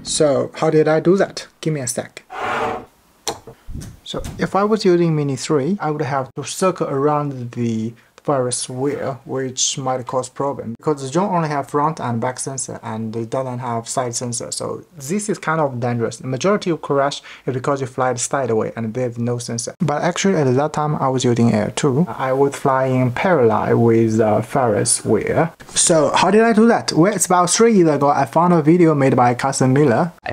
So how did I do that? Give me a sec. So if I was using Mini3, I would have to circle around the Ferris wheel, which might cause problem because the drone only have front and back sensor and it doesn't have side sensor. So this is kind of dangerous. The majority of crash is because you fly sideways and there's no sensor. But actually at that time I was using Air2. I was flying parallel with the Ferris wheel. So how did I do that? Well, it's about 3 years ago I found a video made by Carson.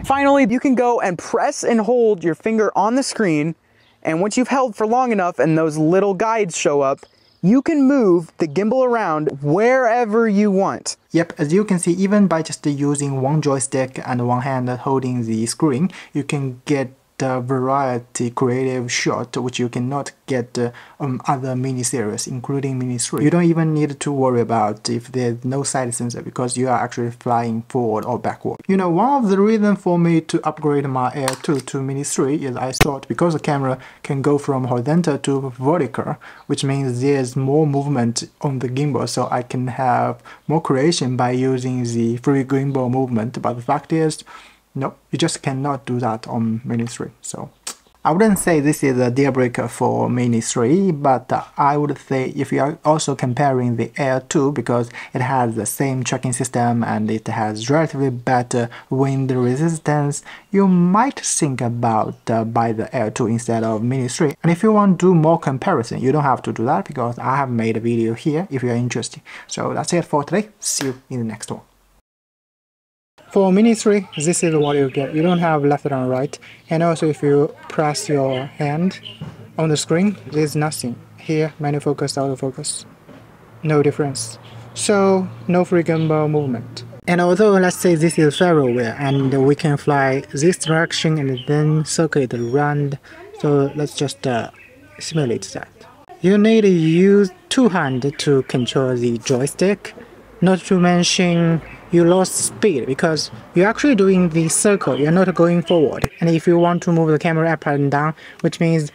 Finally, you can go and press and hold your finger on the screen, and once you've held for long enough and those little guides show up, you can move the gimbal around wherever you want. Yep, as you can see, even by just using one joystick and one hand holding the screen, you can get a variety creative shot which you cannot get on other mini series, including Mini3. You don't even need to worry about if there's no side sensor because you are actually flying forward or backward. You know, one of the reasons for me to upgrade my Air2 to Mini3 is I thought because the camera can go from horizontal to vertical, which means there's more movement on the gimbal, so I can have more creation by using the free gimbal movement. But the fact is, no, you just cannot do that on Mini3. So I wouldn't say this is a deal breaker for Mini3, but I would say if you are also comparing the Air2 because it has the same tracking system and it has relatively better wind resistance, you might think about buy the Air2 instead of Mini3. And if you want to do more comparison, you don't have to do that because I have made a video here if you are interested. So that's it for today. See you in the next one. For Mini3, this is what you get. You don't have left and right. And also if you press your hand on the screen, there's nothing. Here, menu focus, autofocus. No difference. So, no free gimbal movement. And although let's say this is ferro wheel and we can fly this direction and then circle it around. So let's just simulate that. You need to use 2 hands to control the joystick. Not to mention you lost speed because you're actually doing the circle, you're not going forward. And if you want to move the camera up and down, which means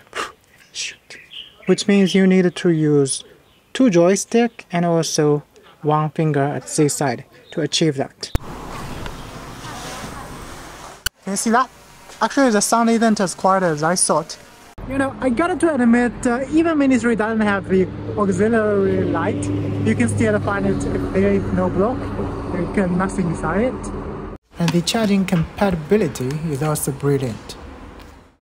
you need to use 2 joysticks and also 1 finger at this side to achieve that. Can you see that? Actually the sound isn't as quiet as I thought. You know, I gotta to admit, even Mini3 doesn't have the auxiliary light. You can still find it if there is no block. You can nothing inside it. And the charging compatibility is also brilliant.